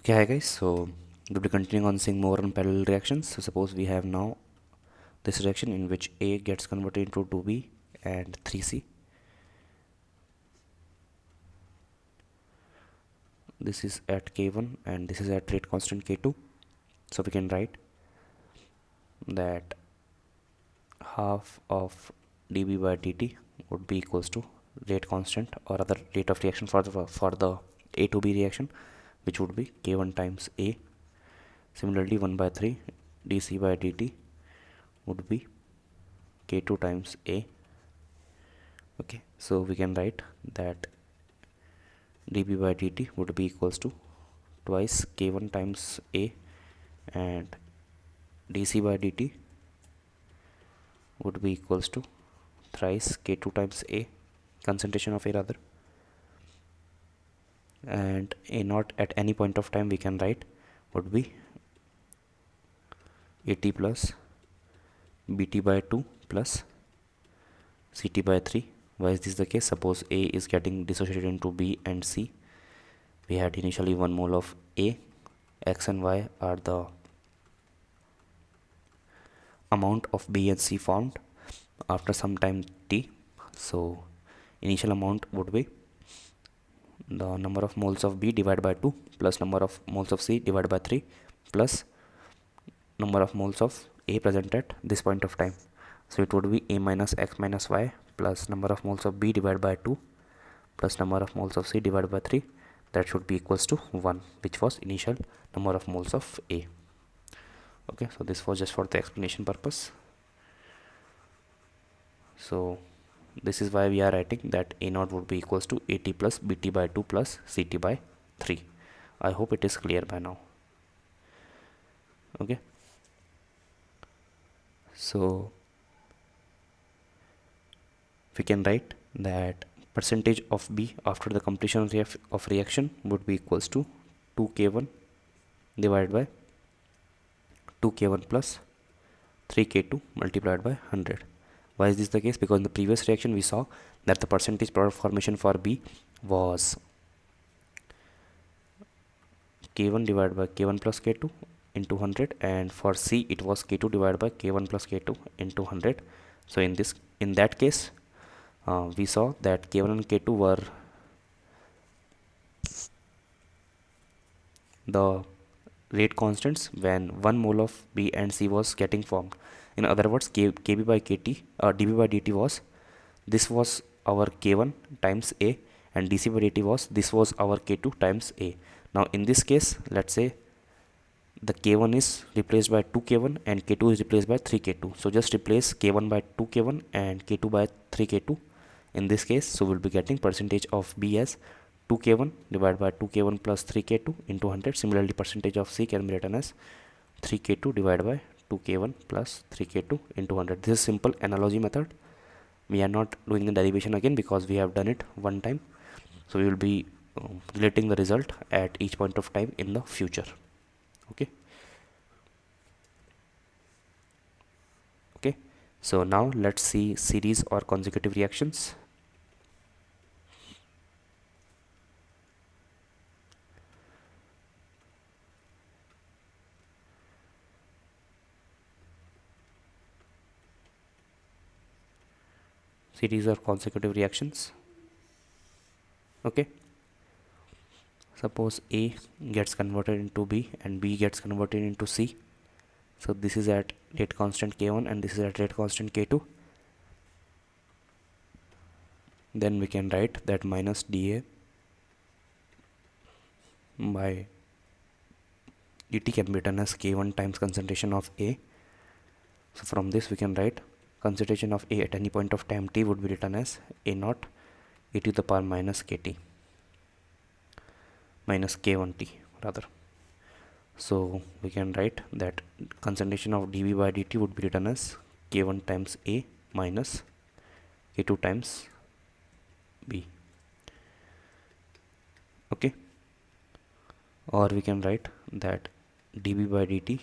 Okay, hi guys. So we'll be continuing on seeing more on parallel reactions. So suppose we have now this reaction in which A gets converted into 2B and 3C. This is at K1 and this is at rate constant K2. So we can write that half of dB by dt would be equals to rate constant or other rate of reaction for the A to B reaction, which would be K1 times A. Similarly, 1 by 3 dC by dt would be K2 times A. Okay, so we can write that dB by dt would be equals to twice K1 times A, and dC by dt would be equals to thrice K2 times A, concentration of A rather, and A naught at any point of time we can write would be AT plus BT by 2 plus CT by 3. Why is this the case? Suppose A is getting dissociated into B and C. We had initially 1 mole of A. X and Y are the amount of B and C formed after some time T. So initial amount would be the number of moles of B divided by 2 plus number of moles of C divided by 3 plus number of moles of A present at this point of time. So it would be A minus X minus Y plus number of moles of B divided by 2 plus number of moles of C divided by 3. That should be equals to 1, which was initial number of moles of A. Okay, so this was just for the explanation purpose. So this is why we are writing that A naught would be equals to AT plus BT by 2 plus CT by 3. I hope it is clear by now. Okay, so we can write that percentage of B after the completion of reaction would be equals to 2K1 divided by 2K1 plus 3K2 multiplied by 100. Why is this the case? Because in the previous reaction we saw that the percentage product formation for B was K1 divided by K1 plus K2 into 100, and for C it was K2 divided by K1 plus K2 into 100. So in that case we saw that K1 and K2 were the rate constants when 1 mole of B and C was getting formed. In other words, Kb by Kt dB by dt was, this was our K1 times A, and dC by dt was, this was our K2 times A. Now in this case, let's say the K1 is replaced by 2K1 and K2 is replaced by 3K2. So just replace K1 by 2K1 and K2 by 3K2 in this case. So we'll be getting percentage of B as 2K1 divided by 2K1 plus 3K2 into 100. Similarly, percentage of C can be written as 3K2 divided by 2K1 plus 3K2 into 100. This is simple analogy method. We are not doing the derivation again because we have done it one time. So we will be relating the result at each point of time in the future. Okay. Okay. So now let's see series or consecutive reactions. Series or consecutive reactions. Okay, suppose A gets converted into B and B gets converted into C. So this is at rate constant K1 and this is at rate constant K2. Then we can write that minus dA by dt can be written as K1 times concentration of A. So from this we can write concentration of A at any point of time t would be written as A naught e to the power minus kt minus K1t rather. So we can write that concentration of dB by dt would be written as K1 times A minus K2 times B. Okay, or we can write that dB by dt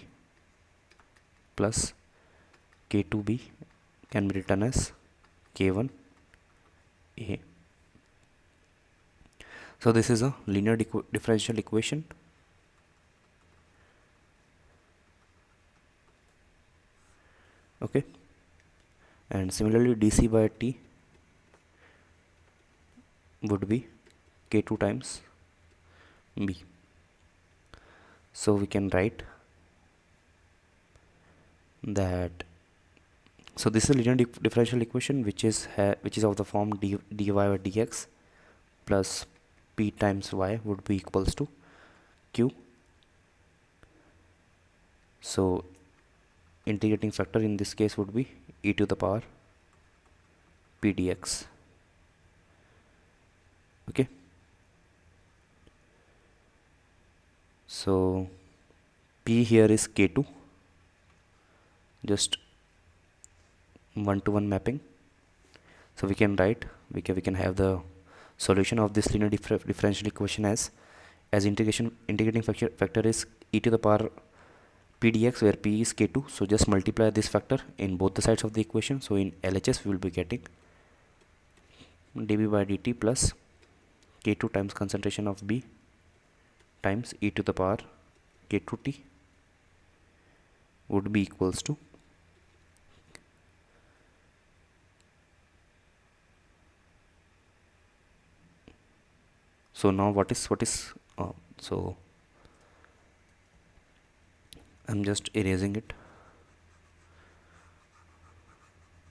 plus K2B can be written as K1 A. So this is a linear differential equation Okay, and similarly dc by t would be k2 times b. So we can write that, so this is a linear differential equation which is of the form dy by dx plus p times y would be equals to q. So integrating factor in this case would be e to the power p dx. Okay, so p here is k2, just one-to-one mapping. So we can write, we can have the solution of this linear differential equation as integrating factor is e to the power p dx, where p is k2. So just multiply this factor in both the sides of the equation. So in LHS we will be getting dB by dt plus k2 times concentration of B times e to the power k2t would be equals to so now what is so I'm just erasing it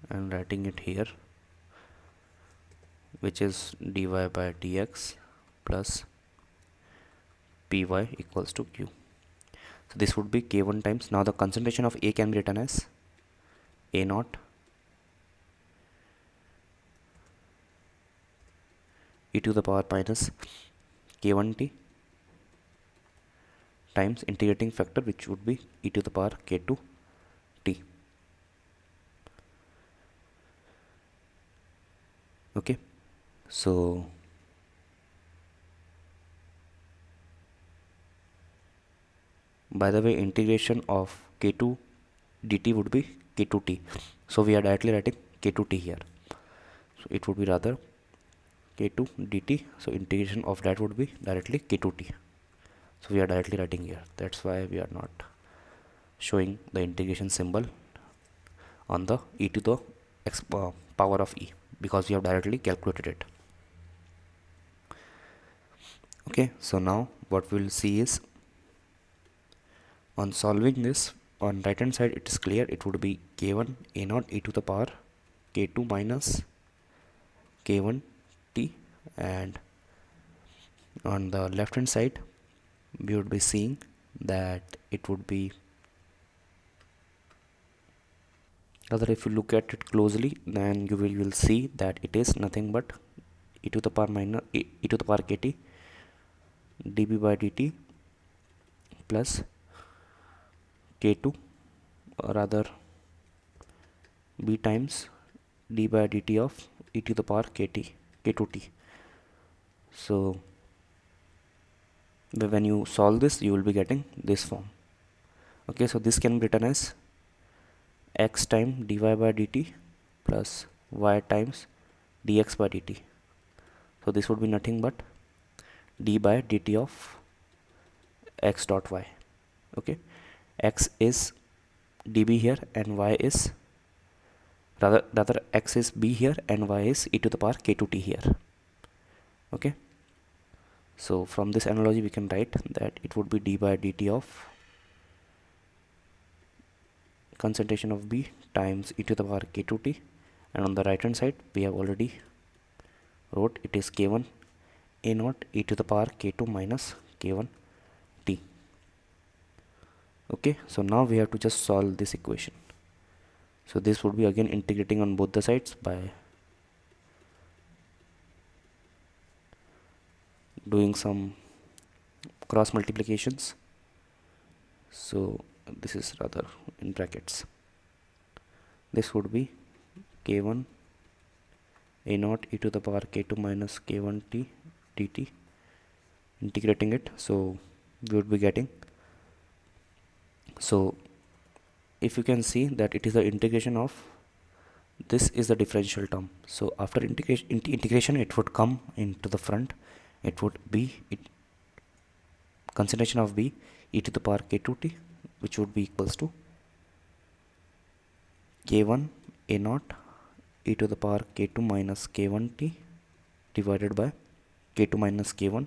and writing it here, which is dy by dx plus py equals to q. So this would be k1 times, now the concentration of A can be written as a naught e to the power minus k1t times integrating factor, which would be e to the power k2t. Okay, so by the way, integration of k2 dt would be k2t. So we are directly writing k2t here. So it would be rather k2 dt. So integration of that would be directly k2t. So we are directly writing here. That's why we are not showing the integration symbol on the e to the power of e, because we have directly calculated it. Okay, so now what we will see is, on solving this, on right hand side it is clear, it would be k1 a naught e to the power k2 minus k1 t, and on the left hand side we would be seeing that it would be, rather if you look at it closely, then you will see that it is nothing but e to the power minus e to the power kt dB by dt plus k2, or rather b times d by dt of e to the power k2t. So when you solve this, you will be getting this form. Okay, so this can be written as x time dy by dt plus y times dx by dt. So this would be nothing but d by dt of x dot y. Okay, x is db here and y is rather x is b here and y is e to the power k2t here. Okay, so from this analogy we can write that it would be d by dt of concentration of B times e to the power k2t, and on the right hand side we have already wrote it is k1 a naught e to the power k2 minus k1 t. Okay, so now we have to just solve this equation. So this would be again integrating on both the sides by doing some cross multiplications. So this is rather in brackets, this would be k1 a naught e to the power k2 minus k1 t dt, integrating it. So we would be getting, so if you can see that it is the integration of, this is the differential term. So after integration it would come into the front, it would be concentration of B e to the power k2t, which would be equals to k1 a naught e to the power k2 minus k1t divided by k2 minus k1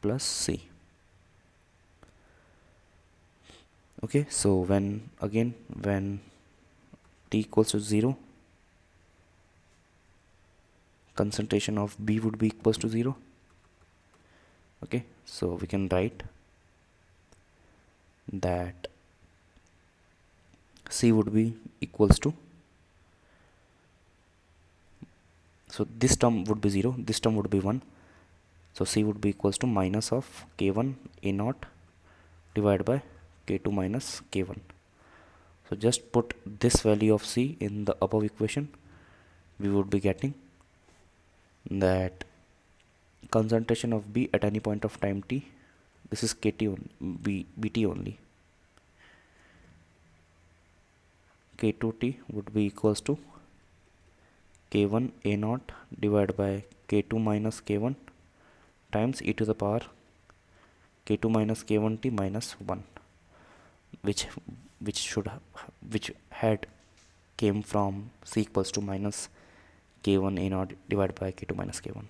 plus c. Okay, so when t equals to 0, concentration of B would be equals to 0. Okay, so we can write that C would be equals to, so this term would be 0, this term would be 1, so C would be equals to minus of k1 a naught divided by k2 minus k1. So just put this value of C in the above equation. We would be getting that concentration of B at any point of time t, this is kt only, bt only, k2t would be equals to k1 a naught divided by k2 minus k1 times e to the power k2 minus k1t minus 1, which had came from C equals to minus k1 a naught divided by k2 minus k1.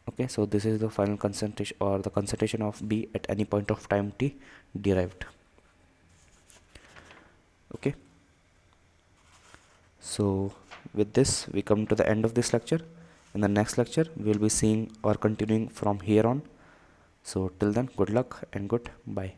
Okay, so this is the final concentration, or the concentration of B at any point of time t derived. Okay, so with this we come to the end of this lecture. In the next lecture we will be seeing or continuing from here on. So till then, good luck and goodbye.